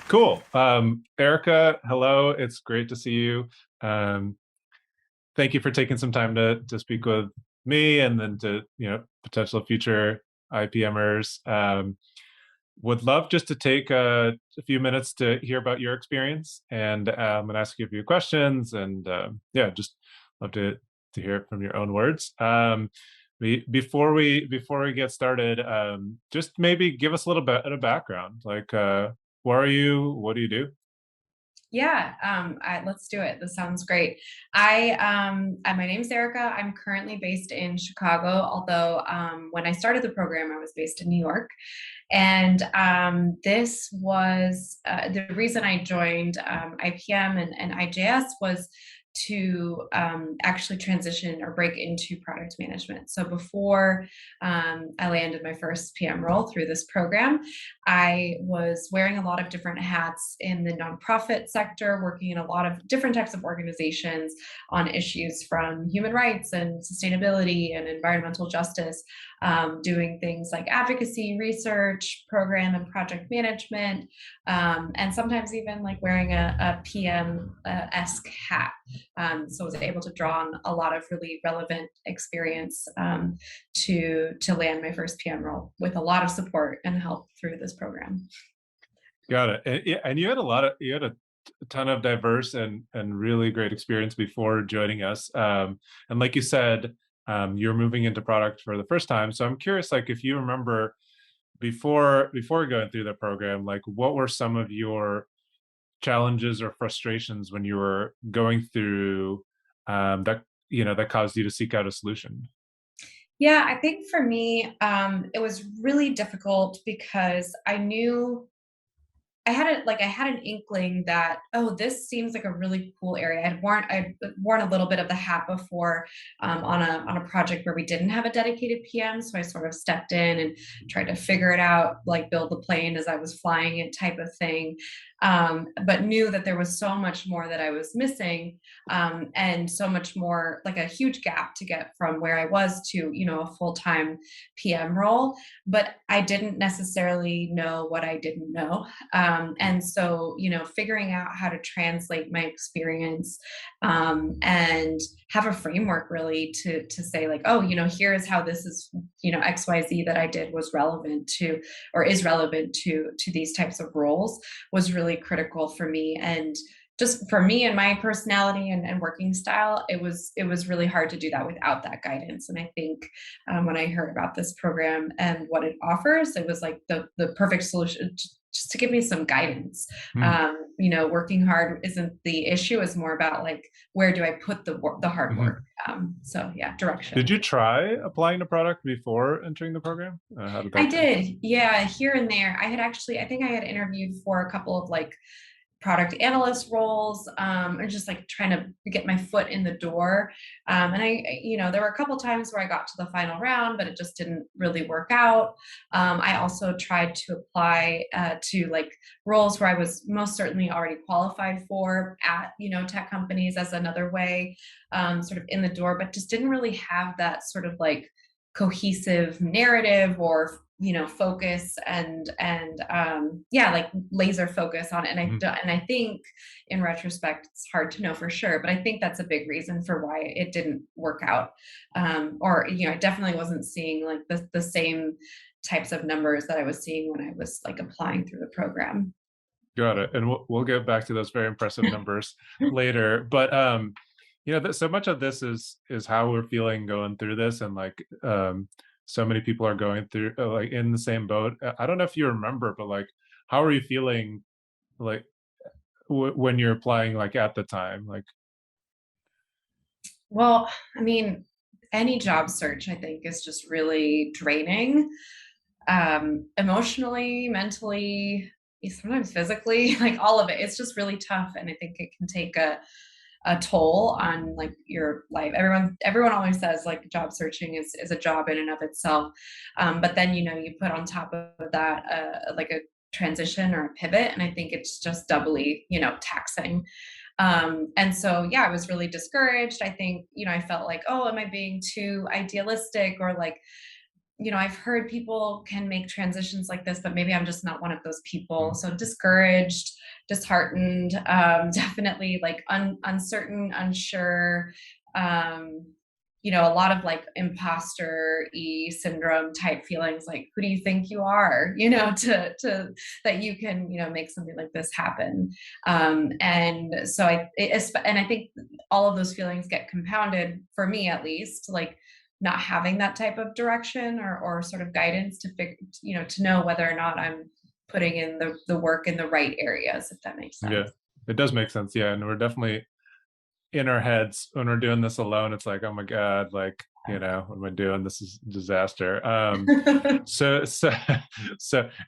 Cool. Erika, hello. It's great to see you. Um, Thank you for taking some time to speak with me and then to, potential future IPMers. Would love just to take a few minutes to hear about your experience and ask you a few questions and yeah, just love to hear it from your own words. Before we get started, just maybe give us a little bit of background. Like, where are you? What do you do? Let's do it. This sounds great. My name's Erica. I'm currently based in Chicago, although when I started the program, I was based in New York. And this was the reason I joined IPM and IJS was to actually transition or break into product management. So before I landed my first PM role through this program, I was wearing a lot of different hats in the nonprofit sector, working in a lot of different types of organizations on issues from human rights and sustainability and environmental justice, doing things like advocacy, research, program and project management, and sometimes even like wearing a PM-esque hat. So I was able to draw on a lot of really relevant experience to land my first PM role with a lot of support and help through this program. Got it. And, yeah, and you had a ton of diverse and really great experience before joining us. And like you said, you're moving into product for the first time. So I'm curious, like if you remember before going through the program, like what were some of your challenges or frustrations when you were going through that that caused you to seek out a solution? Yeah, I think for me, it was really difficult because I had an inkling that, oh, this seems like a really cool area. I'd worn a little bit of the hat before, on a project where we didn't have a dedicated PM, so I sort of stepped in and tried to figure it out, like build the plane as I was flying it, type of thing. But knew that there was so much more that I was missing, and so much more, like a huge gap to get from where I was to a full time PM role. But I didn't necessarily know what I didn't know. And so, figuring out how to translate my experience, and have a framework really to say like, oh, here is how this is, XYZ that I did was relevant to, or is relevant to these types of roles, was really critical for me. And just for me and my personality and working style, it was really hard to do that without that guidance. And I think when I heard about this program and what it offers, it was like the perfect solution, just to give me some guidance. Hmm. Working hard isn't the issue; it's more about like, where do I put the hard work. Mhm. So yeah, Did direction. you try applying to product before entering the program? How did I that go? did, yeah, here and there. I think I had interviewed for a couple of like product analyst roles, or just like trying to get my foot in the door. And there were a couple times where I got to the final round, but it just didn't really work out. I also tried to apply to like roles where I was most certainly already qualified for at, tech companies as another way, sort of in the door, but just didn't really have that sort of like cohesive narrative or focus and yeah, like laser focus on it. And Mhm. I think in retrospect it's hard to know for sure, but I think that's a big reason for why it didn't work out. Or I definitely wasn't seeing like the same types of numbers that I was seeing when I was like applying through the program. Got it. And we'll get back to those very impressive numbers later. But so much of this is how we're feeling going through this, and like so many people are going through like in the same boat. I don't know if you remember, but like, how are you feeling like when you're applying like at the time? Like, Well, I mean, any job search I think is just really draining, emotionally, mentally, sometimes physically, like all of it. It's just really tough. And I think it can take a toll on like your life. Everyone always says like job searching is a job in and of itself. But then, you put on top of that, like a transition or a pivot. And I think it's just doubly, taxing. And so, yeah, I was really discouraged. I think, I felt like, oh, am I being too idealistic or like I've heard people can make transitions like this, but maybe I'm just not one of those people. Mm, So discouraged, disheartened, definitely like uncertain, unsure. Um, a lot of like imposter e syndrome type feelings, like who do you think you are, to that you can, make something like this happen. And so and I think all of those feelings get compounded for me, at least, like not having that type of direction or sort of guidance to to know whether or not I'm putting in the work in the right areas, if that makes yeah, sense. it does make sense. Yeah, and we're definitely in our heads when we're doing this alone. It's like, oh my god, like, what am I doing? This is a disaster. So so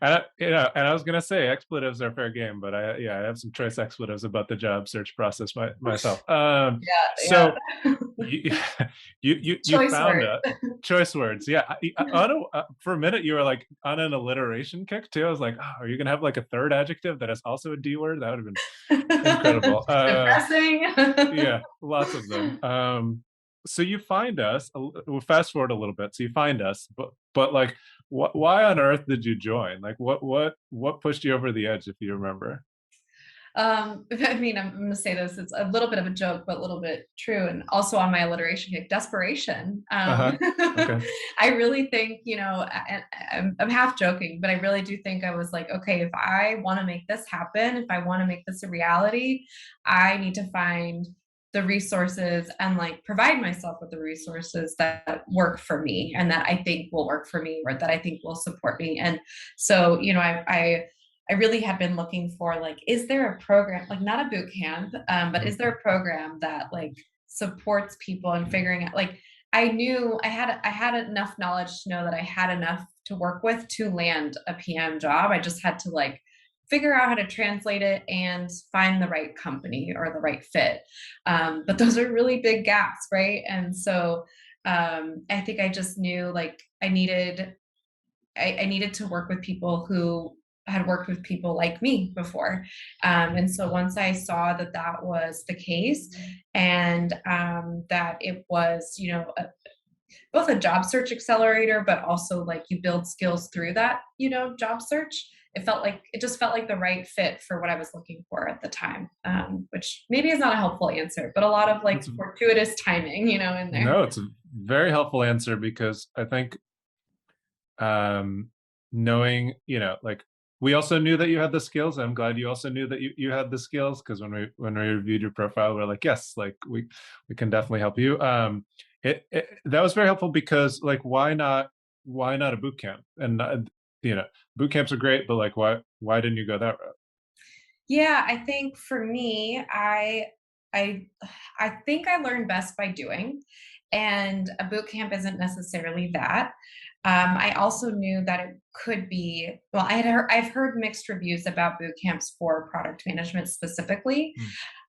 and I was gonna say expletives are fair game, but I have some choice expletives about the job search process myself. Yeah. So you you Choice found word. a choice words. Yeah, for a minute you were like on an alliteration kick too. I was like, oh, are you gonna have like a third adjective that is also a D word? That would have been incredible. Depressing. Yeah, lots of them. So you find us. We'll fast forward a little bit. So you find us, but like, why on earth did you join? Like, what pushed you over the edge, if you remember? I mean, I'm going to say this, it's a little bit of a joke, but a little bit true. And also on my alliteration kick, desperation. Uh-huh. Okay. I really think, I'm half joking, but I really do think I was like, okay, if I want to make this happen, if I want to make this a reality, I need to find the resources and like provide myself with the resources that work for me and that I think will work for me or that I think will support me. And so, I really had been looking for like, is there a program, like not a boot camp, but Mhm. is there a program that like supports people in figuring out like I knew I had enough knowledge to know that I had enough to work with to land a PM job. I just had to like figure out how to translate it and find the right company or the right fit. But those are really big gaps, right? And so I think I just knew like I needed to work with people who had worked with people like me before. And so once I saw that that was the case and that it was, both a job search accelerator, but also like you build skills through that, job search. It just felt like the right fit for what I was looking for at the time, which maybe is not a helpful answer, but a lot of like It's fortuitous timing, in there. no, it's a very helpful answer because I think um knowing, like we also knew that you had the skills. I'm glad you also knew that you had the skills because when we reviewed your profile, we're like, yes, like we can definitely help you. That was very helpful because like why not a boot camp? And you know boot camps are great, but like why didn't you go that route? Yeah, I think for me, I I think I learn best by doing, and a boot camp isn't necessarily that. I also knew that it could be, well, I've heard mixed reviews about boot camps for product management specifically.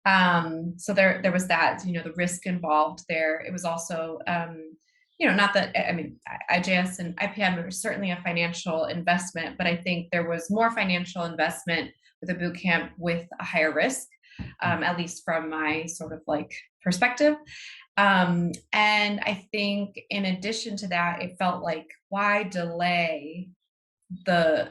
Mm, So there was that, the risk involved there. It was also not that I mean IJS and IPM were certainly a financial investment, but I think there was more financial investment with a boot camp with a higher risk, mm, at least from my sort of like perspective. And I think in addition to that, it felt like why delay the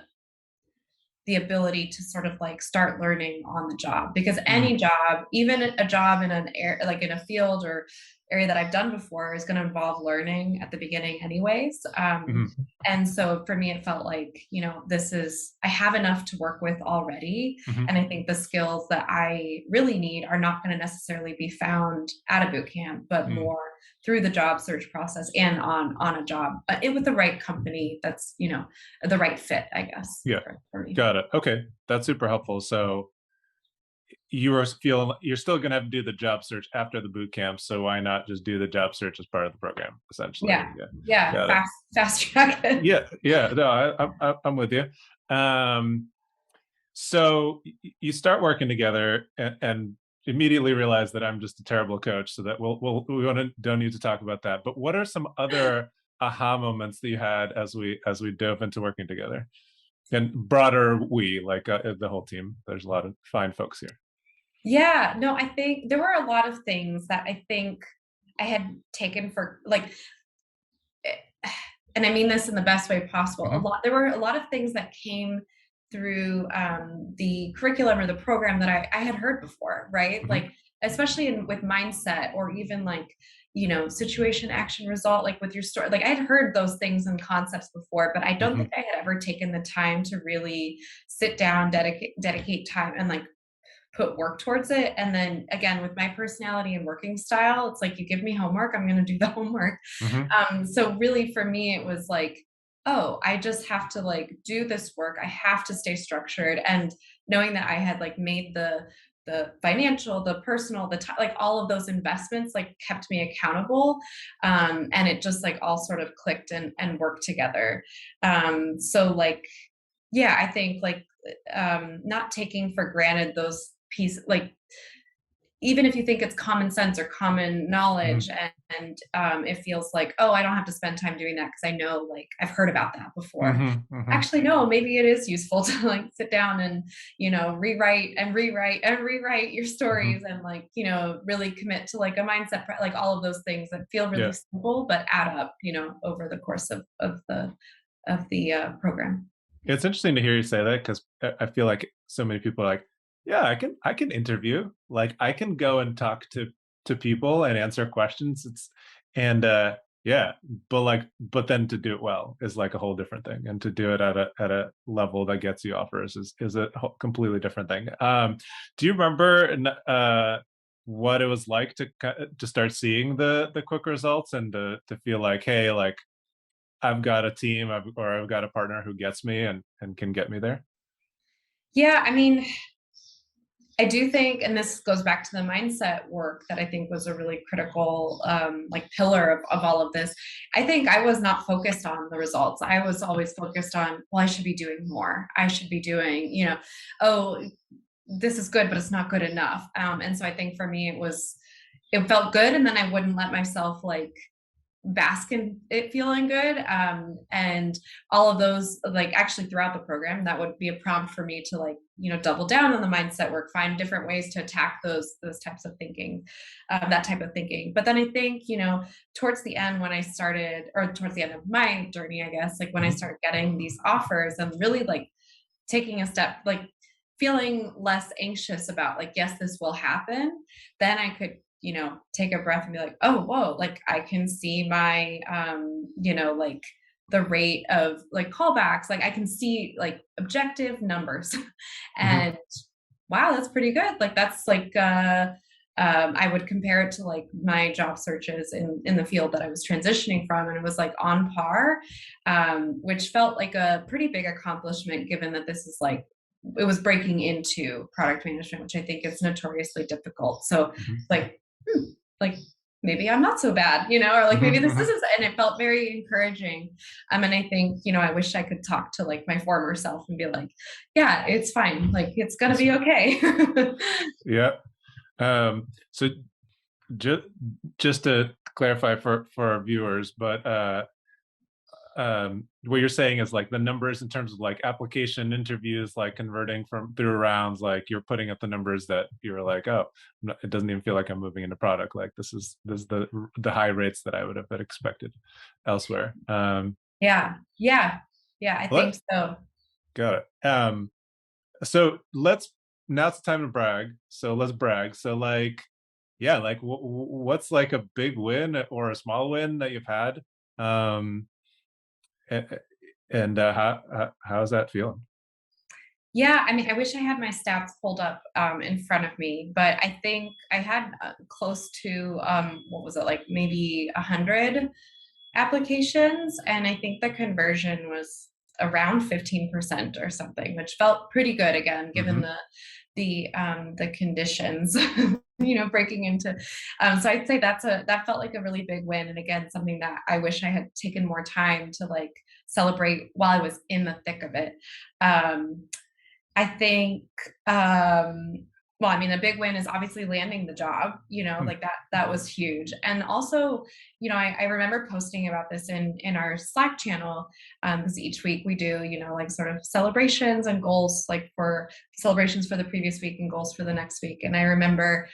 the ability to sort of like start learning on the job, because mm, any job, even a job in an area like in a field or area that I've done before, is going to involve learning at the beginning anyways. mhm, And so for me it felt like, I have enough to work with already, mhm, and I think the skills that I really need are not going to necessarily be found at a boot camp, but mm. more through the job search process and on a job, with the right company that's, the right fit, I guess, Yeah, for me. got it. Okay, that's super helpful. So you are feeling you're still going to have to do the job search after the boot camp, so why not just do the job search as part of the program, essentially? Yeah. Yeah, Yeah. got it. Fast track it. Yeah, yeah, no, I'm with you. um so you start working together and immediately realize that I'm just a terrible coach, so that we don't need to talk about that. But what are some other aha moments that you had as we dove into working together? And broader, we like the whole team. There's a lot of fine folks here. Yeah. No, I think there were a lot of things that I think I had taken for like and I mean this in the best way possible, Hmm. there were a lot of things that came through the curriculum or the program that I had heard before, right? Hmm. Like, especially with mindset, or even like, situation, action, result, like with your story. Like I had heard those things and concepts before, but I don't Hmm. think I had ever taken the time to really sit down, dedicate time, and like put work towards it. And then again, with my personality and working style, it's like you give me homework, I'm going to do the homework. Hmm. So really for me, it was like, oh, I just have to like do this work. I have to stay structured. And knowing that I had like made the financial, the personal, the time, like all of those investments, like kept me accountable. And it just like all sort of clicked and worked together. So like, yeah, I think like not taking for granted those pieces, like even if you think it's common sense or common knowledge, Hmm. and it feels like, oh, I don't have to spend time doing that because I know, like I've heard about that before. Hmm. Hmm. Actually, no, maybe it is useful to like sit down and rewrite and rewrite and rewrite your Hmm. stories, and like really commit to like a mindset, like all of those things that feel really Yeah. simple but add up, over the course of the program. It's interesting to hear you say that because I feel like so many people are like, yeah, I can interview, like I can go and talk to people and answer questions. It's and yeah, but then to do it well is like a whole different thing, and to do it at a level that gets you offers is a completely different thing. Do you remember what it was like to start seeing the quick results and to feel like, hey, like I've got a team, or I've got a partner who gets me and can get me there. Yeah, I mean, I do think, and this goes back to the mindset work that I think was a really critical like pillar of all of this. I think I was not focused on the results. I was always focused on, well, I should be doing more. I should be doing, oh, this is good, but it's not good enough. And so I think for me, it felt good, and then I wouldn't let myself like bask in it feeling good. And all of those, like actually throughout the program, that would be a prompt for me to like, double down on the mindset work, find different ways to attack those types of thinking, that type of thinking. But then I think, towards the end, when I started, or towards the end of my journey, I guess, like when I Hmm. started getting these offers and really like taking a step, like feeling less anxious about like, yes, this will happen, then I could, take a breath and be like, oh, whoa, like I can see my, like the rate of like callbacks, like I can see like objective numbers. Hmm. And wow, that's pretty good. Like that's like, I would compare it to like my job searches in the field that I was transitioning from, and it was like on par, which felt like a pretty big accomplishment given that this is like it was breaking into product management, which I think is notoriously difficult. So Hmm. like, like maybe I'm not so bad, or like maybe Hmm. this Hmm. isn't, and it felt very encouraging. And I think, I wish I could talk to like my former self and be like, yeah, it's fine. Like it's gonna That's be right. okay. Yeah. So just just to clarify for our viewers, but what you're saying is like the numbers in terms of like application interviews, like converting from through rounds, like you're putting up the numbers that you're like, oh, it doesn't even feel like I'm moving into product. Like this is the high rates that I would have expected elsewhere. Yeah. Yeah. Yeah, I Let think so. got it. So now it's time to brag. So let's brag. So like, yeah, like what's like a big win or a small win that you've had? Um, and, and how's that feeling? Yeah, I mean, I wish I had my stats pulled up in front of me, but I think I had close to what was it, like maybe 100 applications, and I think the conversion was around 15% or something, which felt pretty good again, given Hmm. the conditions, breaking into. So I'd say that felt like a really big win, and again, something that I wish I had taken more time to like celebrate while I was in the thick of it. Um, I think, well, I mean, a big win is obviously landing the job, like that was huge. And also, I remember posting about this in our Slack channel, because each week we do, like sort of celebrations and goals, like for celebrations for the previous week and goals for the next week. And I remember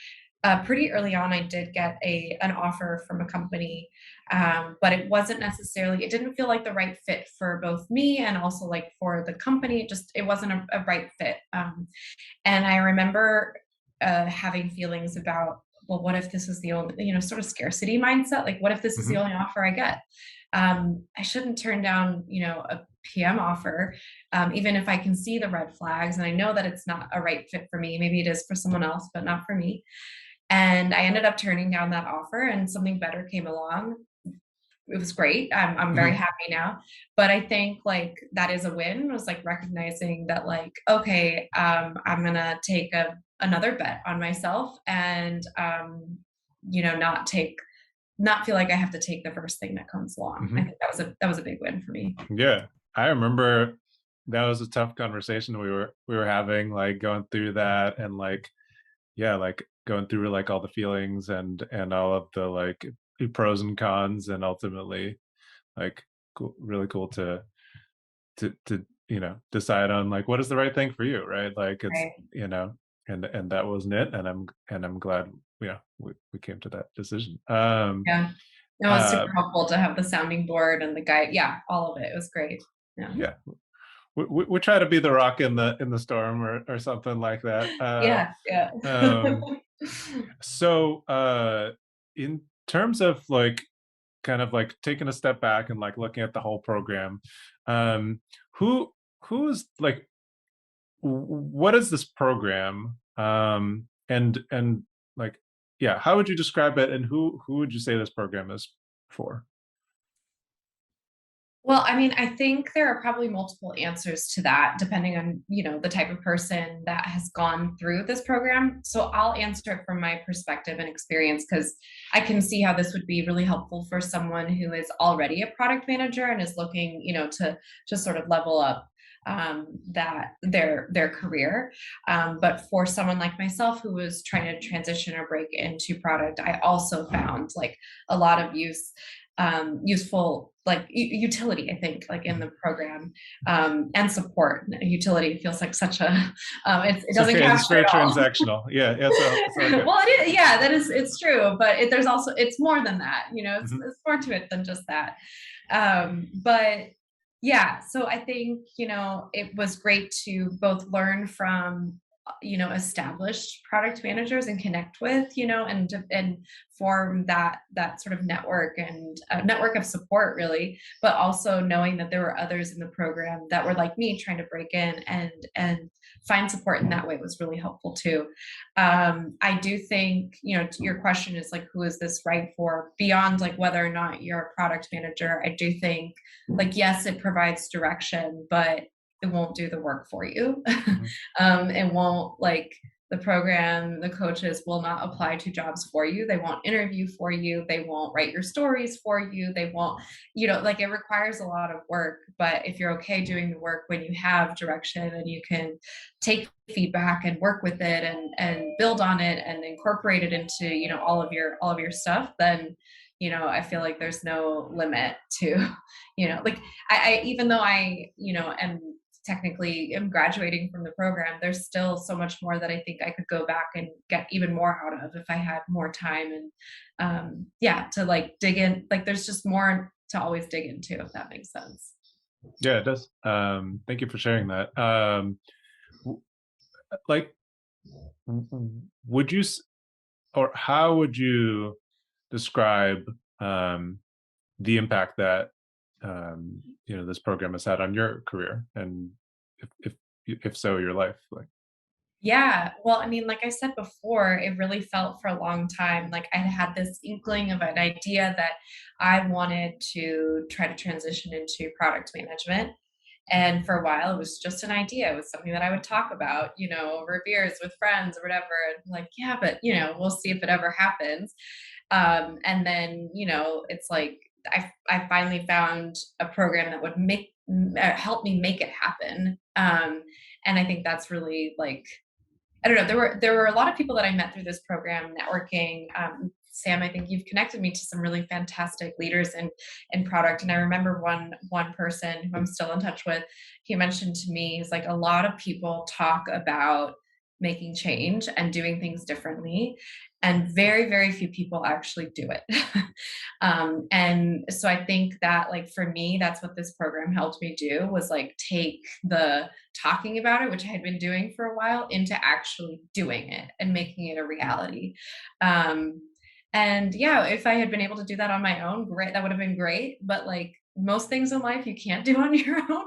pretty early on, I did get an offer from a company, but it wasn't necessarily. It didn't feel like the right fit for both me and also like for the company. It wasn't a right fit. And I remember having feelings about, well, what if this is the only, sort of scarcity mindset? Like, what if this is the Hmm. only offer I get? I shouldn't turn down, a PM offer, even if I can see the red flags and I know that it's not a right fit for me. Maybe it is for someone else, but not for me. And I ended up turning down that offer, and something better came along. It was great. I'm very Hmm. happy now. But I think like that is a win, was like recognizing that like, okay, I'm gonna take another bet on myself, and not feel like I have to take the first thing that comes along. I Hmm. think that was a big win for me. Yeah, I remember that was a tough conversation we were having, like going through that, and like, yeah, like going through like all the feelings and all of the like pros and cons, and ultimately like cool, really cool to decide on like what is the right thing for you, right? Like it's Right. and that wasn't it, and I'm glad we came to that decision. Yeah. No, it was super Uh helpful to have the sounding board and the guide. Yeah, all of it. It was great. Yeah. yeah, we try to be the rock in the storm, or something like that. Yeah. Yeah. Um so in terms of like kind of like taking a step back and like looking at the whole program, um who who's like what is this program, and like, yeah, how would you describe it, and who would you say this program is for? Well, I mean, I think there are probably multiple answers to that depending on, the type of person that has gone through this program. So I'll answer it from my perspective and experience because I can see how this would be really helpful for someone who is already a product manager and is looking, to sort of level up that their career. But for someone like myself who was trying to transition or break into product, I also found like a lot of useful like utility, I think, like in Mhm. the program, and support. Utility feels like such a it It's doesn't okay. It's capture very it all. transactional. Yeah, it's all good. Well, it is, yeah, it's true, but there's also, it's more than that, Mhm. it's more to it than just that. But yeah, so I think, it was great to both learn from, established product managers and connect with, and form that sort of network, and a network of support really, but also knowing that there were others in the program that were like me trying to break in, and find support in that way was really helpful too. I do think, to your question is like, who is this right for? Beyond like whether or not you're a product manager, I do think like, yes, it provides direction, but it won't do the work for you. Mhm. It won't like, the program, the coaches will not apply to jobs for you. They won't interview for you. They won't write your stories for you. They won't, like it requires a lot of work. But if you're okay doing the work when you have direction and you can take feedback and work with it, and build on it and incorporate it into, all of your stuff, then, I feel like there's no limit to, like I even though I, am technically am graduating from the program, there's still so much more that I think I could go back and get even more out of if I had more time, and yeah, to like dig in. Like there's just more to always dig into, if that makes sense. Yeah, it does. Thank you for sharing that. W- like, would you or how would you describe um, the impact that this program has had on your career, and if so, your life? Like, Yeah. Well, I mean, like I said before, it really felt for a long time like I had this inkling of an idea that I wanted to try to transition into product management. And for a while, it was just an idea. It was something that I would talk about, over beers with friends or whatever. And like, yeah, but, we'll see if it ever happens. And then, it's like I finally found a program that would help me make it happen. And I think that's really like, I don't know. There were a lot of people that I met through this program, networking. Sam, I think you've connected me to some really fantastic leaders in product. And I remember one person who I'm still in touch with. He mentioned to me, he's like, a lot of people talk about making change and doing things differently. And very, very few people actually do it. And so I think that, like, for me, that's what this program helped me do, was like take the talking about it, which I had been doing for a while, into actually doing it and making it a reality. Um, and yeah, if I had been able to do that on my own, great, that would have been great. But like most things in life, you can't do on your own.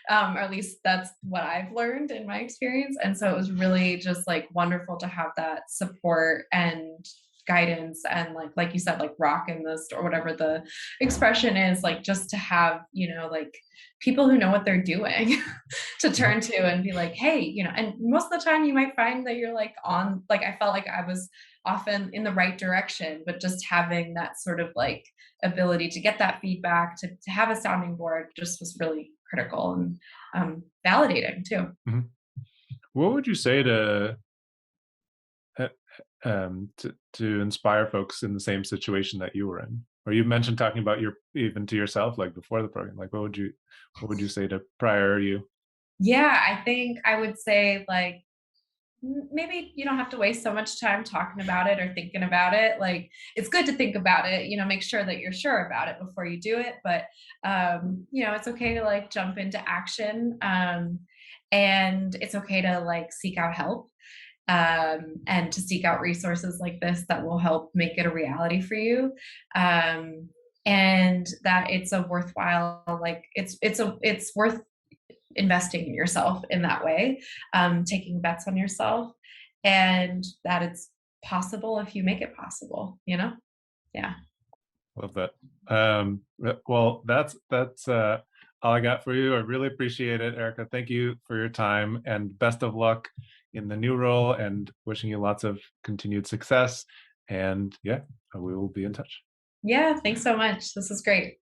Or at least that's what I've learned in my experience. And so it was really just like wonderful to have that support and guidance, and like you said, like rock in this, or whatever the expression is, like just to have, like people who know what they're doing to Mhm. turn to and be like, hey, and most of the time you might find that you're like on, like I felt like I was often in the right direction, but just having that sort of like ability to get that feedback, to have a sounding board, just was really critical and validating too. Mhm. What would you say uh, to inspire folks in the same situation that you were in? Or you mentioned talking about your even to yourself, like before the program. Like, what would you say to prior you? Yeah, I think I would say like, maybe you don't have to waste so much time talking about it or thinking about it. Like, it's good to think about it, make sure that you're sure about it before you do it. But it's okay to like jump into action. And it's okay to like seek out help, and to seek out resources like this that will help make it a reality for you. And that it's a worthwhile, like it's worth investing in yourself in that way, taking bets on yourself, and that it's possible if you make it possible. Yeah. Love that. Well, that's all I got for you. I really appreciate it, Erica. Thank you for your time and best of luck in the new role and wishing you lots of continued success. And yeah, we will be in touch. Yeah. Thanks so much. This is great.